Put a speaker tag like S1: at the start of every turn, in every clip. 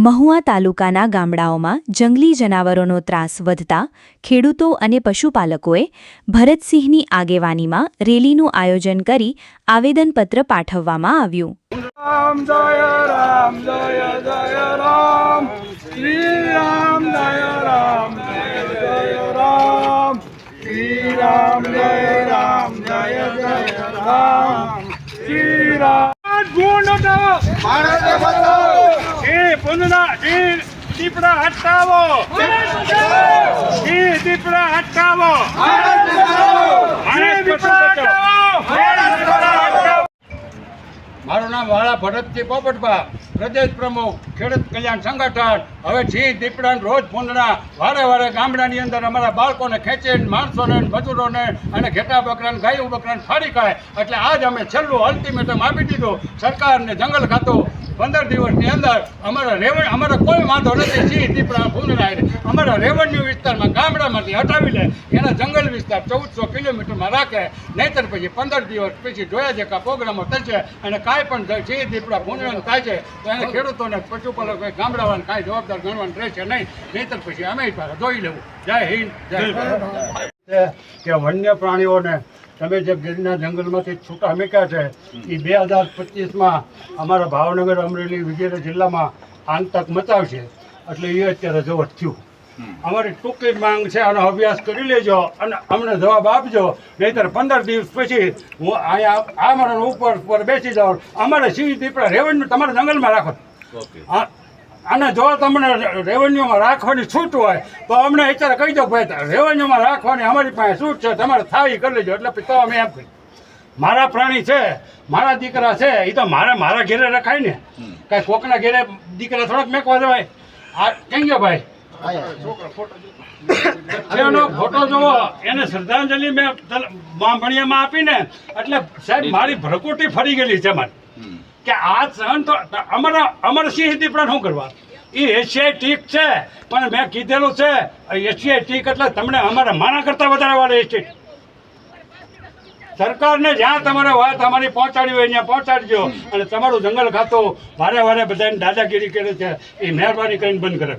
S1: મહુવા તાલુકાના ગામડાઓમાં જંગલી જનાવરોનો ત્રાસ વધતા ખેડૂતો અને પશુપાલકોએ ભરતસિંહની આગેવાનીમાં રેલીનું આયોજન કરી આવેદનપત્ર પાઠવવામાં આવ્યું.
S2: રામ જય રામ જય જય રામ શ્રી રામ જય રામ જય રામ શ્રી રામ જય રામ જય જય રામ શ્રી રામ ગુણ ભારત બચાવો પુનના દીપડા હટાવો દીપડા હટાવો મારું નામ વાળા ભરતસિંહ પોપટભા, પ્રદેશ પ્રમુખ ખેડૂત કલ્યાણ સંગઠન. હવે જી દીપડા રોજ પૂંદડા વારે વારે ગામડાની અંદર અમારા બાળકોને ખેંચીને માણસોને મજૂરોને અને ઘેટા બકરાને ગાયું બકરાને ફાડી ખાય. એટલે આજ અમે છેલ્લું અલ્ટિમેટમ આપી દીધું સરકારને. જંગલ ખાતું 15 દિવસની અંદર અમારા કોઈ વાંધો નથી. જી દીપડા પૂંદડા અમારા રેવન્યુ વિસ્તારમાં ગામડામાંથી હટાવી લે, એના જંગલ વિસ્તાર 1400 કિલોમીટરમાં રાખે. નહીંતર પછી 15 દિવસ પછી જોયા છે કે પ્રોગ્રામો થશે અને કાંઈ પણ જે દીપડા પૂંદડાનું થાય છે તો એને ખેડૂતોને પશુપાલકો ગામડાવાળાને કાંઈ જવાબદાર ગણવાનું રહેશે નહીં. નહીંતર પછી અમે જોઈ લેવું. જય હિન્દ જય. કે વન્ય પ્રાણીઓને તમે જે ગીરના જંગલમાંથી છૂટા મૂક્યા છે એ 2025માં અમારા ભાવનગર, અમરેલી વગેરે જિલ્લામાં આતંક મચાવશે. એટલે એ અત્યારે જવત થયું. અમારી ટૂંકી માંગ છે, આનો અભ્યાસ કરી લેજો અને અમને જવાબ આપજો. નહીંતર 15 દિવસ પછી હું અહીંયા અમારા ઉપર બેસી જાઉં. અમારે સિંહ દીપડા રેવન્યુ તમારા જંગલમાં રાખો. અને જો તમને રેવન્યુમાં રાખવાની છૂટ હોય તો અમને અત્યારે કહી દો ભાઈ રેવન્યુમાં રાખવાની અમારી પાસે છૂટ છે, તમારે થાવી કરી લેજો. એટલે તો અમે એમ કહી મારા પ્રાણી છે, મારા દીકરા છે, એ તો મારા ઘેરે રખાય ને. કાંઈ કોકના ઘેરે દીકરા થોડાક મેકવા દેવાય. આ કેમ ગયો ભાઈ એનો ફોટો જોવો, એને શ્રદ્ધાંજલિ મેં બાંભણિયામાં આપીને એટલે સાહેબ મારી ભરકુટી ફરી ગયેલી છે મારી કે આ સહન તો અમારા સિંહ દીપડા શું કરવા. એ એશિયાઈ ટીક છે પણ મેં કીધેલું છે એશિયાઈ ટીક એટલે તમને અમારા માના કરતાં વધારે વાળે એશિયાઈ. સરકારને જ્યાં તમારે વાત અમારી પહોંચાડી હોય ત્યાં પહોંચાડજો. અને તમારું જંગલ ખાતું વારે વારે બધાને દાદાગીરી કરે છે એ મહેરબાની કરીને બંધ કરે.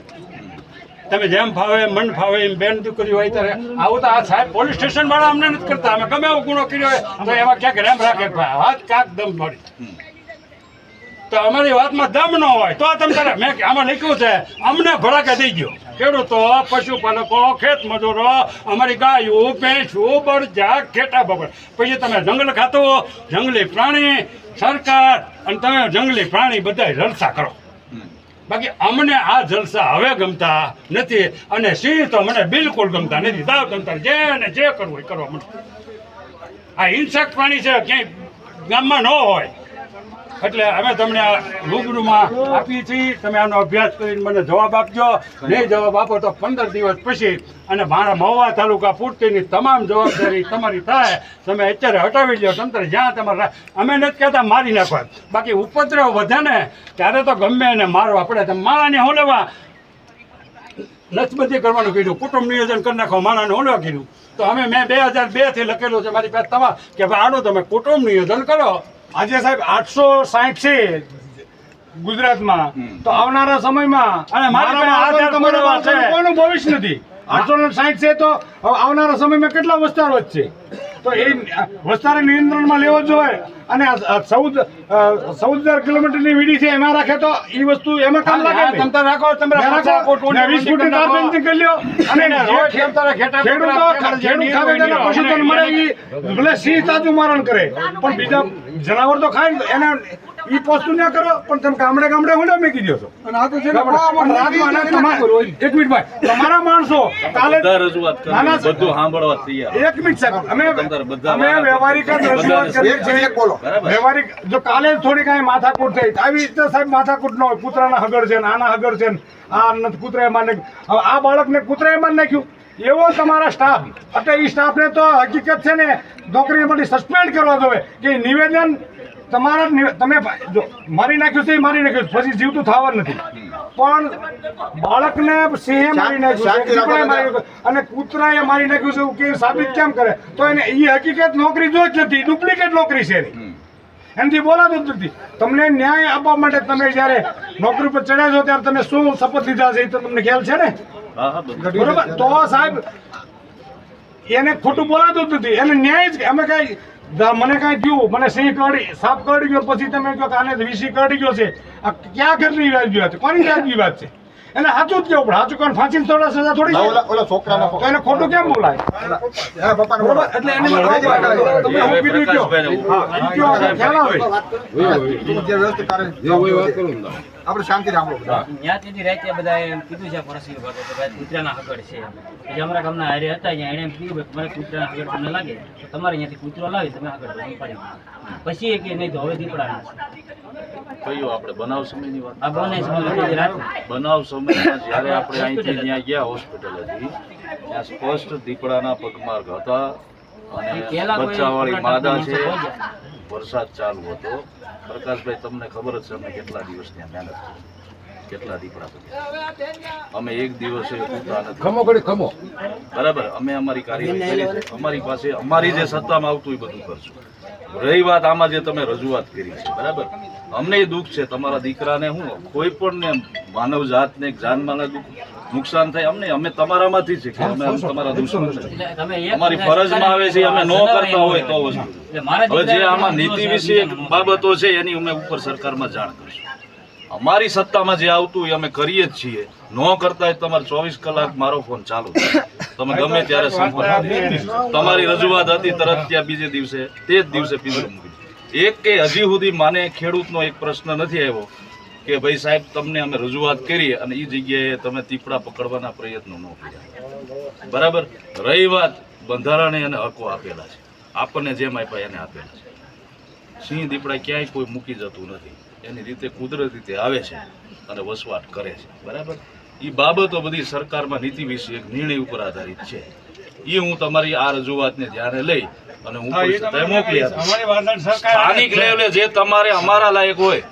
S2: તમે જેમ ફાવે મન ફાવે એમ બેન દીકરી હોય ત્યારે આવું તો આ સાહેબ પોલીસ સ્ટેશન વાળા અમને નથી કરતા. અમે ગમે એવો ગુનો કર્યો હોય તો એમાં ક્યાંક રેમ રાખે વાત ક્યાંક દમ મળી. તો અમારી વાતમાં દમ ન હોય તો તમે તારે મેં આમાં લખ્યું છે અમને ભડાકે દઈ ગયો. ખેડૂતો, પશુપાલકો, ખેત મજૂરો, અમારી ગાયું, ભેંસું, બળજા, ઘેટા બકરા. પછી તમે જંગલ ખાતું, જંગલી પ્રાણી, સરકાર અને તમે જંગલી પ્રાણી બધા જલસા કરો. બાકી અમને આ જલસા હવે ગમતા નથી. અને સિંહ તો મને બિલકુલ ગમતા નથી. દાવ ગમતા જેને જે કરવું એ કરવા મને. આ હિંસક પ્રાણી છે, ક્યાંય ગામમાં ન હોય. એટલે અમે તમને આ રૂબરૂમાં આપીએ છીએ. તમે આનો અભ્યાસ કરીને મને જવાબ આપજો. નહીં જવાબ આપો તો 15 દિવસ પછી અને મારા મહુવા તાલુકા પૂરતીની તમામ જવાબદારી તમારી થાય. તમે અત્યારે હટાવી લો. તંત્ર જ્યાં તમારે અમે નથી કહેતા મારી નાખવા. બાકી ઉપદ્રવ વધે ને ત્યારે તો ગમે એને મારવા પડે. તમે માળાને હું લેવા નસબંધી કરવાનું કીધું, કુટુંબ નિયોજન કરી નાખો. માળાને હું લેવા કીધું તો મેં 2002થી લખેલું છે મારી પાસે તમારે કે ભાઈ આનું તમે કુટુંબ નિયોજન કરો.
S3: આજે સાહેબ 860 છે ગુજરાતમાં, તો આવનારા સમયમાં અને કોઈનું ભવિષ્ય નથી. 860 છે તો આવનારા સમયમાં કેટલા વિસ્તાર વધશે? તો એ વિસ્તાર નિયંત્રણમાં લેવો જોઈએ. અને 14 કિલોમીટરની વીડી છે એમાં રાખે તો એ વસ્તુ એમાં કામ લાગે. તમે રાખો, તમે 20 ફૂટની તાર ફેન્સિંગ કરી લ્યો. અને ખેડૂત પશુધન મળે એ ભલે સિંહ તાજું મારણ કરે પણ બીજા જનાવર તો ખાય ને એને એ વસ્તુ ના કરો. પણ તમે ગામડે હું મેકી દો છો. અને આ તો છે એક મિનિટ ભાઈ, તમારા માણસો કાલે એક મિનિટ સાહેબ અમે વ્યવહારિક રજૂઆત કરીએ છીએ. વ્યવહારિક જો કાલે થોડી કાંઈ માથાકૂટ થઈ આવી રીતે સાહેબ માથાકૂટ ન હોય. કૂતરાના હગર છે ને આના હગર છે ને આ કૂતરાએ માર નાખ્યું. હવે આ બાળકને કૂતરાએ માર નાખ્યું એવો તમારા સ્ટાફ. એટલે એ સ્ટાફને તો હકીકત છે ને નોકરીમાંથી સસ્પેન્ડ કરવા જોઈએ કે નિવેદન તમારા તમે જો મારી નાખ્યું છે એ મારી નાખ્યું પછી જીવતું થવાનું નથી. પણ બાળકને સિંહે મારી નાખ્યું છે, દીપડાએ મારી નાખ્યું, અને કૂતરાએ મારી નાખ્યું છે એવું કે સાબિત કેમ કરે? તો એને એ હકીકત નોકરી જો જ નથી, ડુપ્લિકેટ નોકરી છે એની. એનાથી બોલાતું જ નથી. તમને ન્યાય આપવા માટે તમે જ્યારે નોકરી પર ચડ્યા છો ત્યારે તમે શું શપથ લીધા છે એ તો તમને ખ્યાલ છે ને? બરોબર. તો સાહેબ એને ખોટું બોલાતું જ નથી, એને ન્યાય જ અમે કઈ મને કાંઈ થયું, મને સિંહ કરડી સાપ કરડી ગયો, પછી તમે કહો કે આને વીસી કરડી ગયો છે, આ ક્યાં ઘરની વ્યાજબી વાત છે? કોની વ્યાજબી વાત છે? એને સાચું જ કેવું પડે. સાચું કોણ ફાંસી સજા થોડી છે? તો એને ખોટું કેમ બોલાય? બરોબર. એટલે એને તમે હું કીધું કયો? હા, ઈ કયો આપણે ખ્યાલ આવે.
S4: આપણે શાંતિ રાખો.
S5: ત્યાંથી રાતે બધાએ કીધું છે ફોરેસ્ટ વિભાગે કે ભાઈ કૂતરાના હગડ છે. પછી અમારા ગામના હારે હતા ત્યાં એણે એમ કીધું કે મને કૂતરાના હગડ તમને લાગે તો તમારે અહીંયાથી કૂતરો લાવી તમે હગડ પાડી દો. પછી એ કે નહીં તો હવે દીપડાના છે.
S6: કયું આપણે બનાવ સમયની વાત?
S5: આ બંને સમય રાત
S6: બનાવ સમયમાં જ્યારે આપણે અહીંથી ત્યાં ગયા હોસ્પિટલ હતી ત્યાં સ્પષ્ટ દીપડાના પગમાર્ગ હતા અને બચ્ચાવાળી માદા છે. વરસાદ ચાલુ હતો. પ્રકાશભાઈ તમને ખબર જ છે અમે કેટલા દિવસ ત્યાં મહેનત કરી, કેટલા દીપડા પકડ્યા. અમે એક દિવસે ઉઠતા નથી. બરાબર. અમે અમારી કાર્યવાહી કરી છે. અમારી પાસે અમારી જે સત્તામાં આવતું એ બધું કરશું. રહી વાત આમાં જે તમે રજૂઆત કરી છે, બરાબર, અમને એ દુઃખ છે તમારા દીકરાને હું કોઈ પણ ને માનવ જાતને જાનમાલને નુકસાન થાય અમને, અમે તમારામાંથી છે કે અમે તમારા દુશ્મન નથી. અમારી ફરજમાં આવે છે અમે ન કરતા હોય તો વસ્તુ. હવે જે આમાં નીતિ વિશે બાબતો છે એની અમે ઉપર સરકારમાં જાણ કરશું. અમારી સત્તામાં જે આવતું એ અમે કરીએ જ છીએ. ન કરતા હોય તમારે 24 કલાક મારો ફોન ચાલુ છે, તમે ગમે ત્યારે સંપર્ક કરો. તમારી રજૂઆત હતી તરત ત્યાં બીજે દિવસે તે જ દિવસે પિંજરું મૂકી. એક કે હજી સુધી માને ખેડૂતનો એક પ્રશ્ન નથી આવ્યો કે ભાઈ સાહેબ તમને અમે રજૂઆત કરીએ અને એ જગ્યાએ તમે દીપડા પકડવાના પ્રયત્નો ન કર્યા. બરાબર. રહી વાત બંધારણે એને હકો આપેલા છે, આપણને જેમ આપ્યા એને આપેલા છે. સિંહ દીપડા ક્યાંય કોઈ મૂકી જતું નથી, એની રીતે કુદરતી રીતે આવે છે અને વસવાટ કરે છે. બરાબર. એ બાબતો બધી સરકારમાં નીતિ વિશે નિર્ણય ઉપર આધારિત છે. એ હું તમારી આ રજૂઆતને ધ્યાને લઈ અને હું મોકલી આપીશ. સ્થાનિક લેવલે જે તમારે અમારા લાયક હોય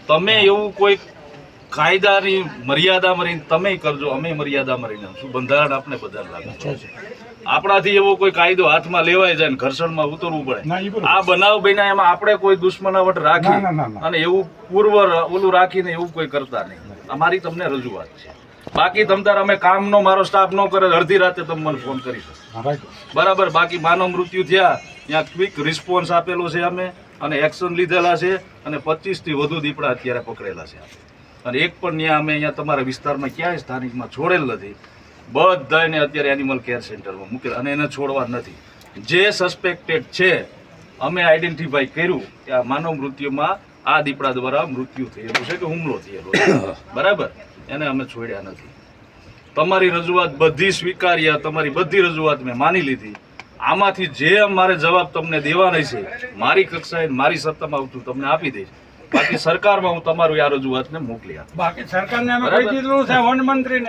S6: તમે એવું કોઈ કાયદાની મર્યાદામાં રહીને તમે કરજો, અમે મર્યાદામાં રહીને શું બંધારણ આપણે બધાને લાગુ છે. આપણાથી એવો કોઈ કાયદો હાથમાં લેવાય જાય ને ઘર્ષણમાં ઉતરવું પડે. આ બનાવ બન્યા એમાં આપણે કોઈ દુશ્મનાવટ રાખી અને એવું પૂર્વ ઓલું રાખીને એવું કોઈ કરતા નહીં. અમારી તમને રજૂઆત છે. બાકી તમતાર અમે કામનો મારો સ્ટાફ ન કરે અડધી રાતે તમે મને ફોન કરી શકો. બરાબર. બાકી માનવ મૃત્યુ થયા ત્યાં ક્વિક રિસ્પોન્સ આપેલો છે અમે અને એક્શન લીધેલા છે અને 25 થી વધુ દીપડા અત્યારે પકડેલા છે અને એક પણ ત્યાં અમે અહીંયા તમારા વિસ્તારમાં ક્યાંય સ્થાનિકમાં છોડેલ નથી. બધાને અત્યારે એનિમલ કેર સેન્ટરમાં મૂકેલા અને એને છોડવા નથી. જે સસ્પેક્ટેડ છે અમે આઈડેન્ટિફાઈ કર્યું કે આ માનવ મૃત્યુમાં આ દીપડા દ્વારા મૃત્યુ થયેલું છે કે હુમલો થયેલો છે. બરાબર. એને અમે છોડ્યા નથી. તમારી રજૂઆત બધી સ્વીકાર્ય, તમારી બધી રજૂઆત મેં માની લીધી. આમાંથી જે મારે જવાબ તમને દેવાના છે મારી કક્ષાએ મારી સત્તામાં આવતું તમને આપી દઈશ. બાકી સરકારમાં હું તમારું આ રજૂઆતને મોકલી આપીશ.
S2: બાકી સરકારને અમે કહી દીધું છે વન મંત્રીને